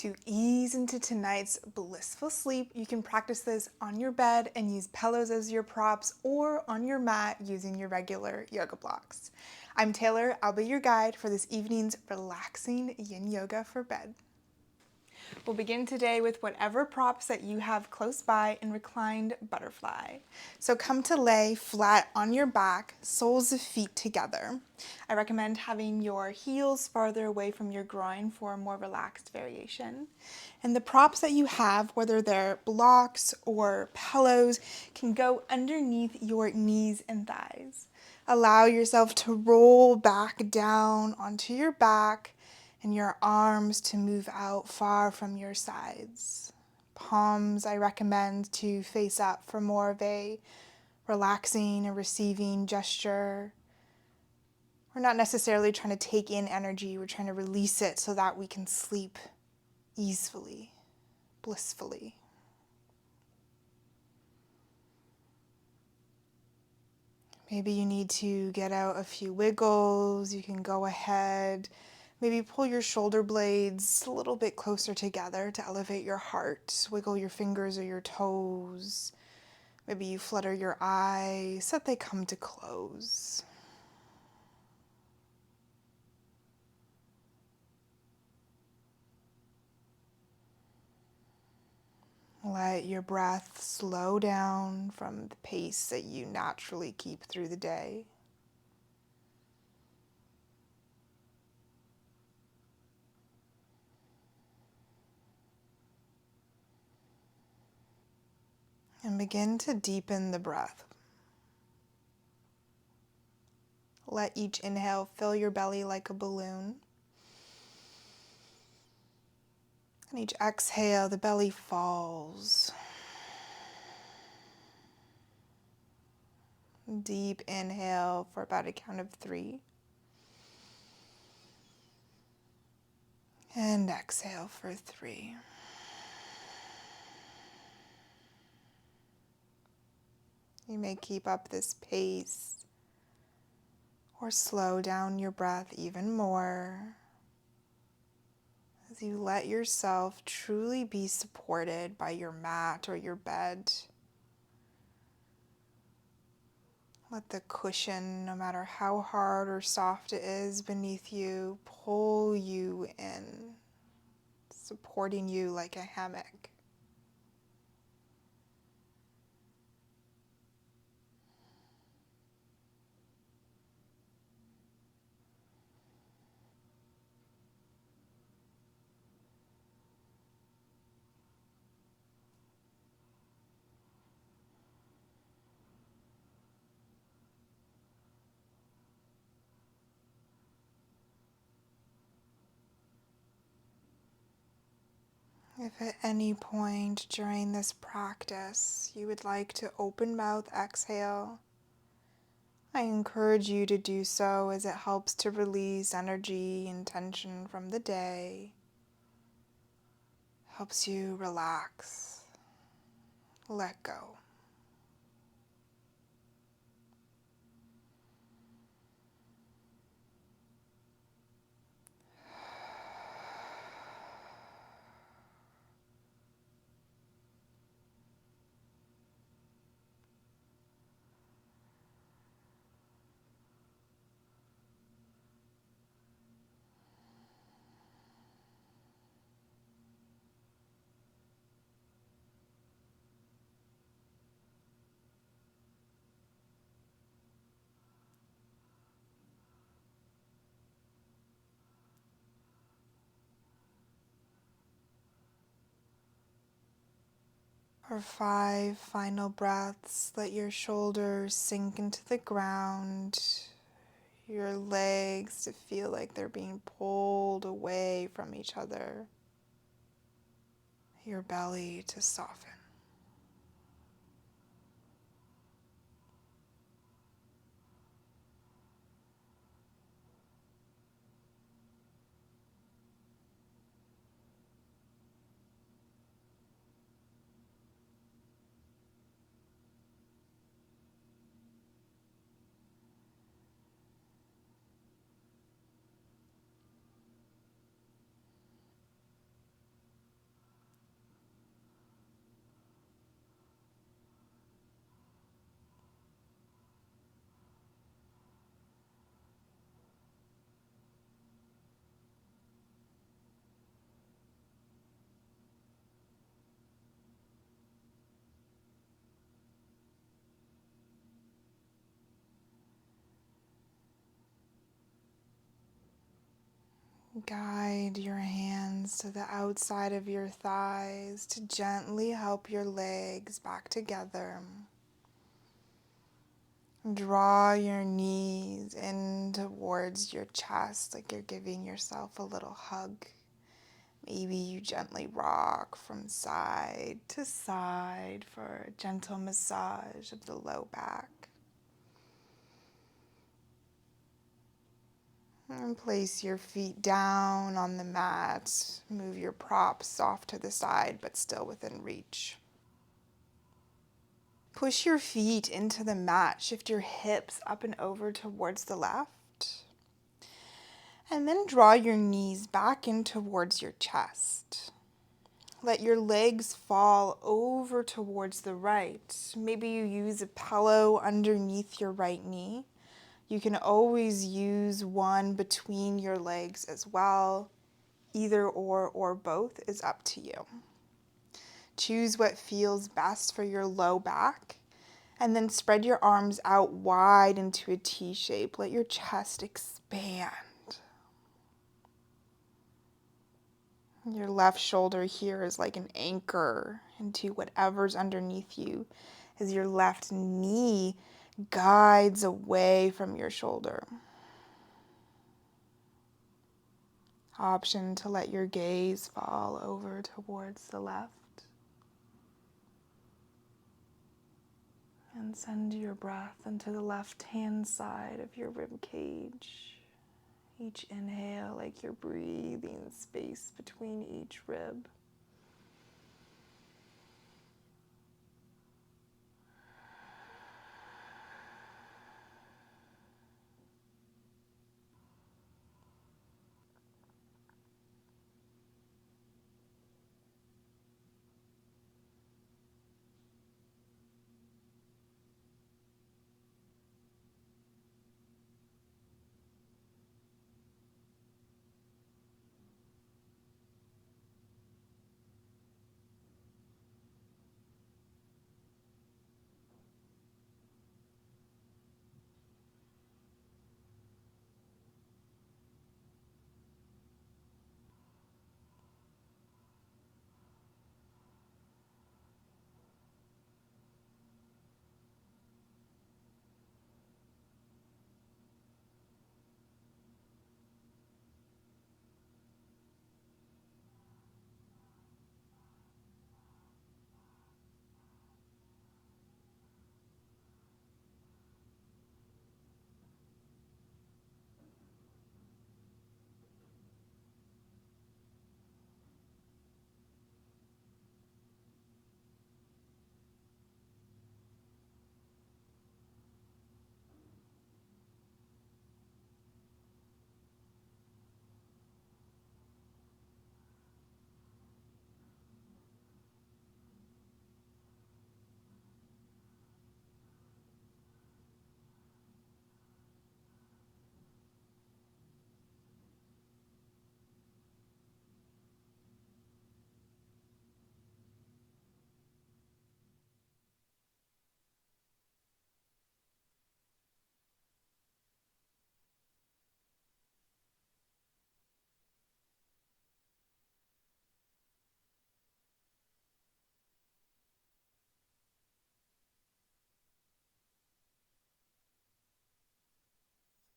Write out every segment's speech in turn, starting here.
To ease into tonight's blissful sleep, you can practice this on your bed and use pillows as your props or on your mat using your regular yoga blocks. I'm Taylor, I'll be your guide for this evening's relaxing yin yoga for bed. We'll begin today with whatever props that you have close by in reclined butterfly. So come to lay flat on your back, soles of feet together. I recommend having your heels farther away from your groin for a more relaxed variation. And the props that you have, whether they're blocks or pillows, can go underneath your knees and thighs. Allow yourself to roll back down onto your back and your arms to move out far from your sides. Palms I recommend to face up for more of a relaxing and receiving gesture. We're not necessarily trying to take in energy, we're trying to release it so that we can sleep easily, blissfully. Maybe you need to get out a few wiggles. You can go ahead, maybe pull your shoulder blades a little bit closer together to elevate your heart. Wiggle your fingers or your toes. Maybe you flutter your eyes so that they come to close. Let your breath slow down from the pace that you naturally keep through the day. And begin to deepen the breath. Let each inhale fill your belly like a balloon. And each exhale, the belly falls. Deep inhale for about a count of 3. And exhale for 3. You may keep up this pace or slow down your breath even more as you let yourself truly be supported by your mat or your bed. Let the cushion, no matter how hard or soft it is beneath you, pull you in, supporting you like a hammock. If at any point during this practice you would like to open mouth exhale, I encourage you to do so as it helps to release energy and tension from the day, helps you relax, let go. For 5 final breaths, let your shoulders sink into the ground, your legs to feel like they're being pulled away from each other, your belly to soften. Guide your hands to the outside of your thighs to gently help your legs back together. Draw your knees in towards your chest like you're giving yourself a little hug. Maybe you gently rock from side to side for a gentle massage of the low back. And place your feet down on the mat. Move your props off to the side, but still within reach. Push your feet into the mat. Shift your hips up and over towards the left. And then draw your knees back in towards your chest. Let your legs fall over towards the right. Maybe you use a pillow underneath your right knee. You can always use one between your legs as well. Either or both is up to you. Choose what feels best for your low back, and then spread your arms out wide into a T shape. Let your chest expand. Your left shoulder here is like an anchor into whatever's underneath you as your left knee guides away from your shoulder. Option to let your gaze fall over towards the left. And send your breath into the left-hand side of your rib cage. Each inhale, like you're breathing space between each rib.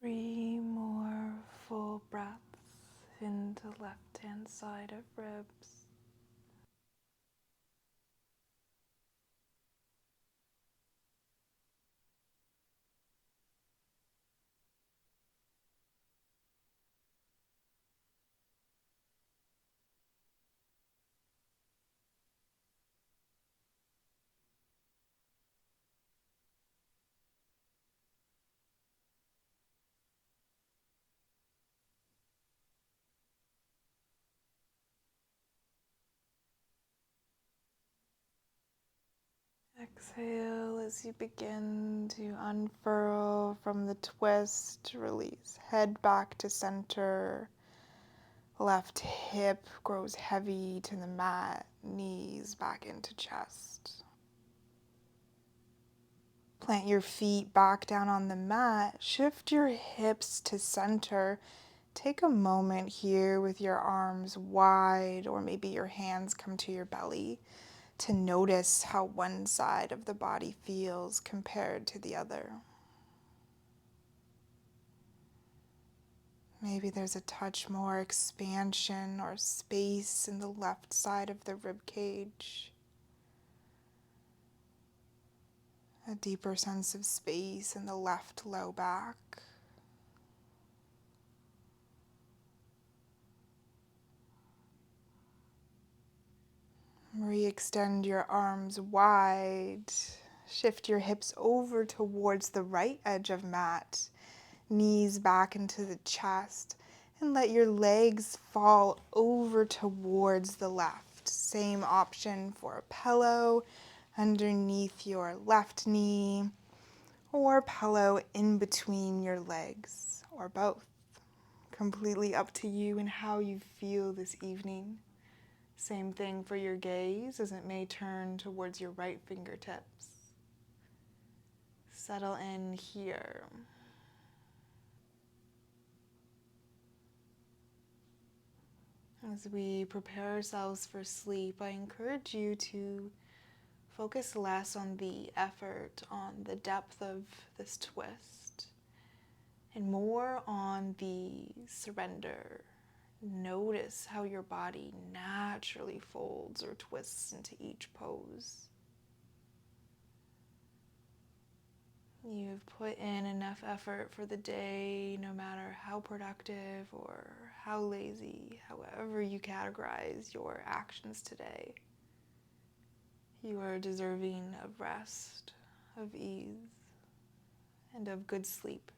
Three more full breaths into left-hand side of ribs. Exhale as you begin to unfurl from the twist, release. Head back to center. Left hip grows heavy to the mat, knees back into chest. Plant your feet back down on the mat. Shift your hips to center. take a moment here with your arms wide, or maybe your hands come to your belly, to notice how one side of the body feels compared to the other. Maybe there's a touch more expansion or space in the left side of the rib cage. A deeper sense of space in the left low back. Re-extend your arms wide. Shift your hips over towards the right edge of mat. Knees back into the chest. And let your legs fall over towards the left. Same option for a pillow underneath your left knee, or pillow in between your legs, or both. Completely up to you and how you feel this evening. Same thing for your gaze as it may turn towards your right fingertips. Settle in here. As we prepare ourselves for sleep, I encourage you to focus less on the effort, on the depth of this twist, and more on the surrender. Notice how your body naturally folds or twists into each pose. You've put in enough effort for the day, no matter how productive or how lazy, however you categorize your actions today. You are deserving of rest, of ease, and of good sleep.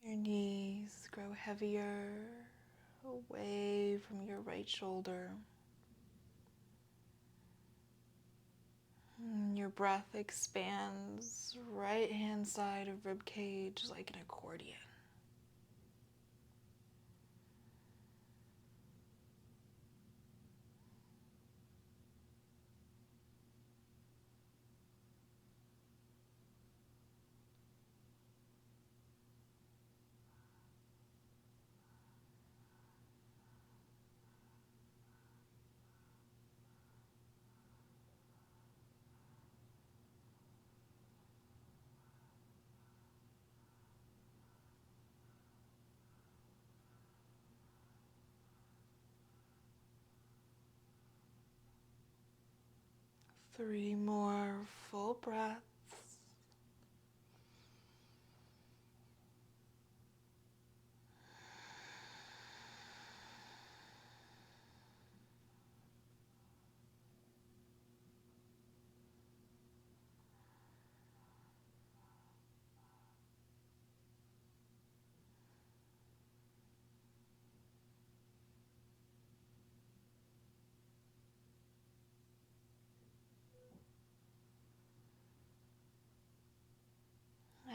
Your knees grow heavier away from your right shoulder. Your breath expands right hand side of rib cage like an accordion. Three more full breaths.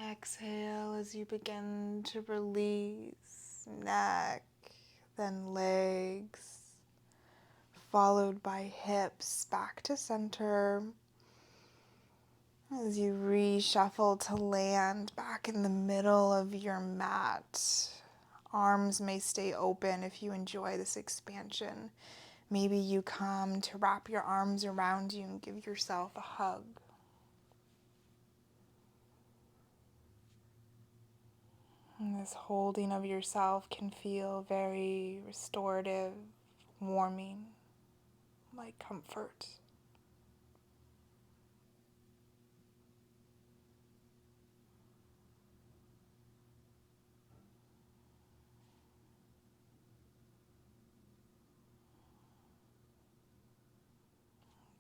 Exhale as you begin to release neck, then legs, followed by hips back to center. As you reshuffle to land back in the middle of your mat, arms may stay open if you enjoy this expansion. Maybe you come to wrap your arms around you and give yourself a hug. And this holding of yourself can feel very restorative, warming, like comfort.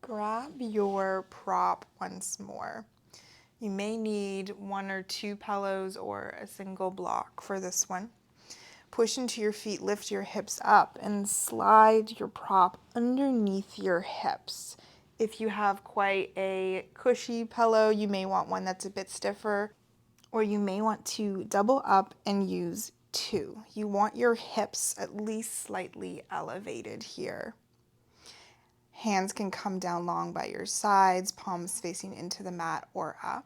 Grab your prop once more. You may need 1 or 2 pillows or a single block for this one. Push into your feet, lift your hips up, and slide your prop underneath your hips. If you have quite a cushy pillow, you may want one that's a bit stiffer, or you may want to double up and use 2. You want your hips at least slightly elevated here. Hands can come down long by your sides, palms facing into the mat or up.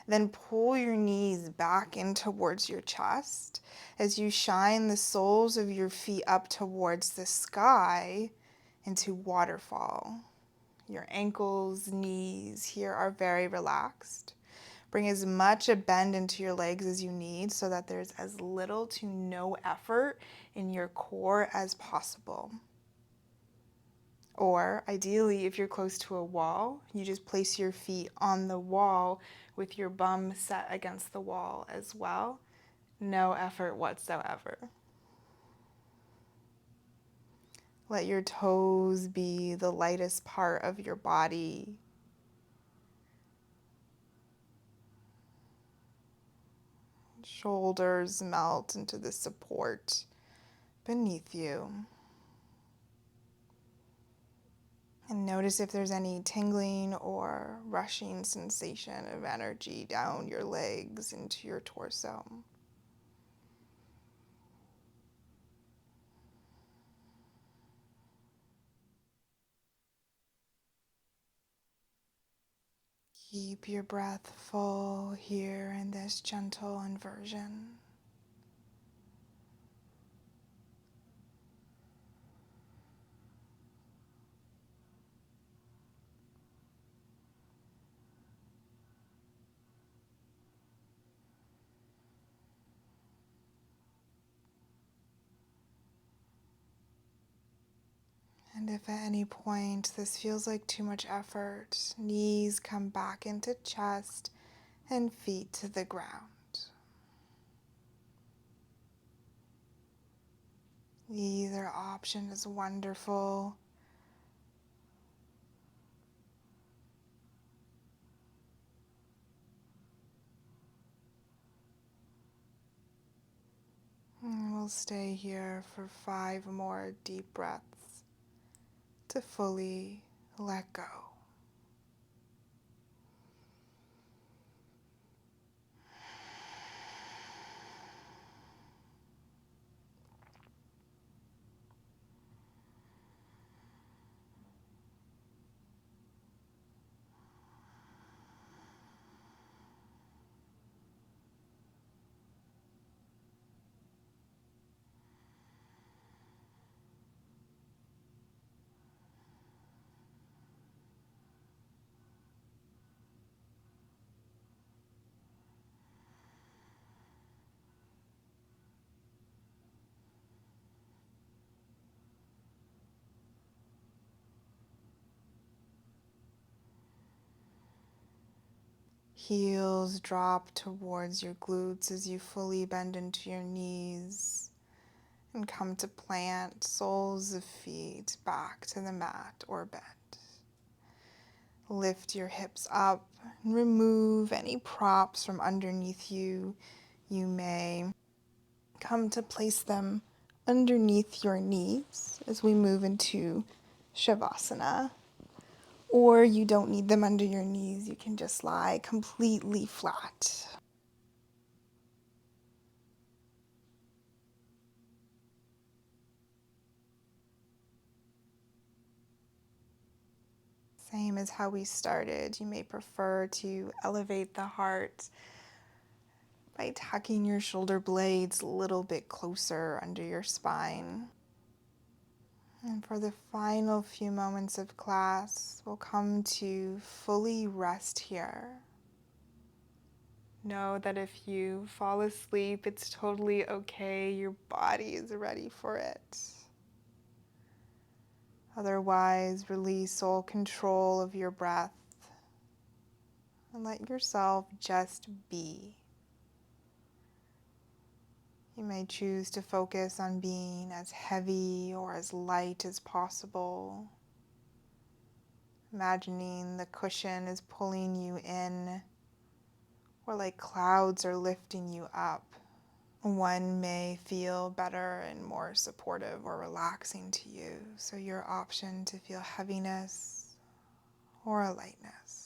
Then pull your knees back in towards your chest as you shine the soles of your feet up towards the sky into waterfall. Your ankles, knees here are very relaxed. Bring as much a bend into your legs as you need so that there's as little to no effort in your core as possible. Or ideally, if you're close to a wall, you just place your feet on the wall with your bum set against the wall as well. No effort whatsoever. Let your toes be the lightest part of your body. Shoulders melt into the support beneath you. And notice if there's any tingling or rushing sensation of energy down your legs into your torso. Keep your breath full here in this gentle inversion. And if at any point this feels like too much effort, knees come back into chest and feet to the ground. Either option is wonderful. And we'll stay here for 5 more deep breaths to fully let go. Heels drop towards your glutes as you fully bend into your knees and come to plant soles of feet back to the mat or bed. Lift your hips up and remove any props from underneath you. You may come to place them underneath your knees as we move into Shavasana. Or you don't need them under your knees. You can just lie completely flat. Same as how we started. You may prefer to elevate the heart by tucking your shoulder blades a little bit closer under your spine. And for the final few moments of class, we'll come to fully rest here. Know that if you fall asleep, it's totally okay. Your body is ready for it. Otherwise, release all control of your breath and let yourself just be. You may choose to focus on being as heavy or as light as possible. imagining the cushion is pulling you in, or like clouds are lifting you up. One may feel better and more supportive or relaxing to you, so your option to feel heaviness or a lightness.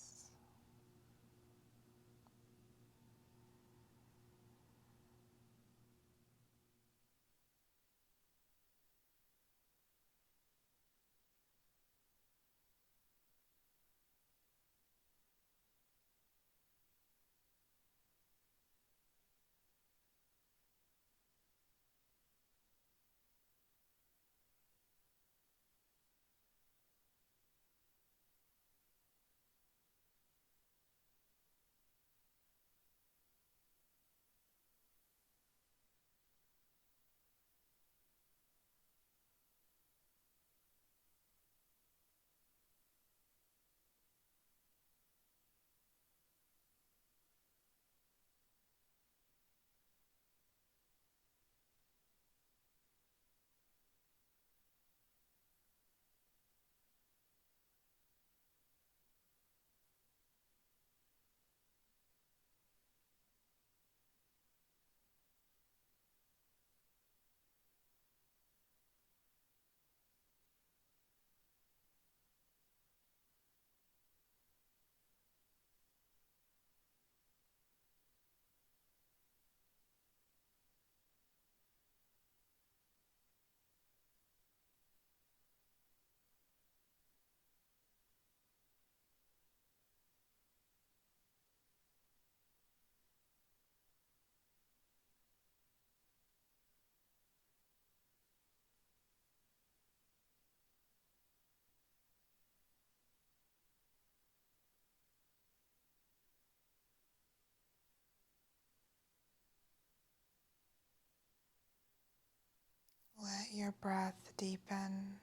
Let your breath deepen.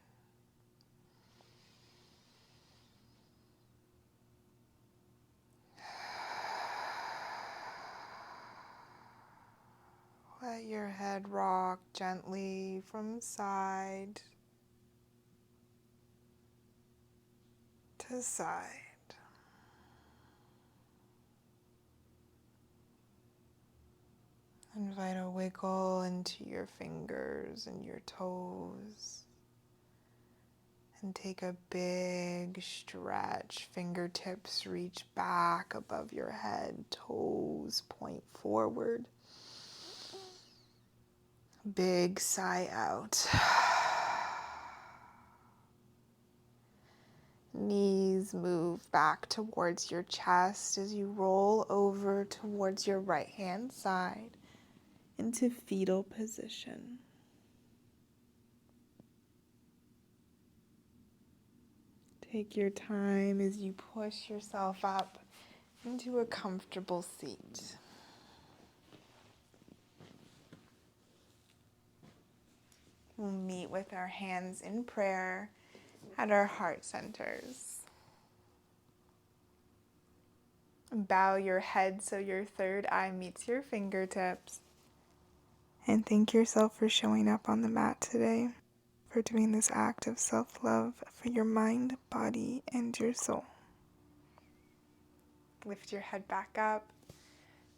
Let your head rock gently from side to side. Invite a wiggle into your fingers and your toes. And take a big stretch. Fingertips reach back above your head. Toes point forward. Big sigh out. Knees move back towards your chest as you roll over towards your right hand side into fetal position. Take your time as you push yourself up into a comfortable seat. We'll meet with our hands in prayer at our heart centers. Bow your head so your third eye meets your fingertips. And thank yourself for showing up on the mat today, for doing this act of self-love for your mind, body, and your soul. Lift your head back up.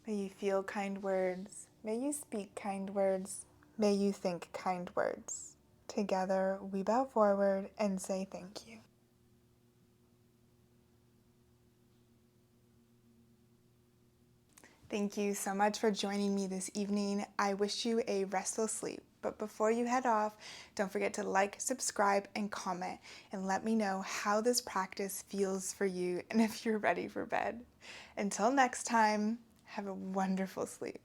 May you feel kind words. May you speak kind words. May you think kind words. Together, we bow forward and say thank you. Thank you so much for joining me this evening. I wish you a restful sleep. But before you head off, don't forget to like, subscribe, and comment, and let me know how this practice feels for you and if you're ready for bed. Until next time, have a wonderful sleep.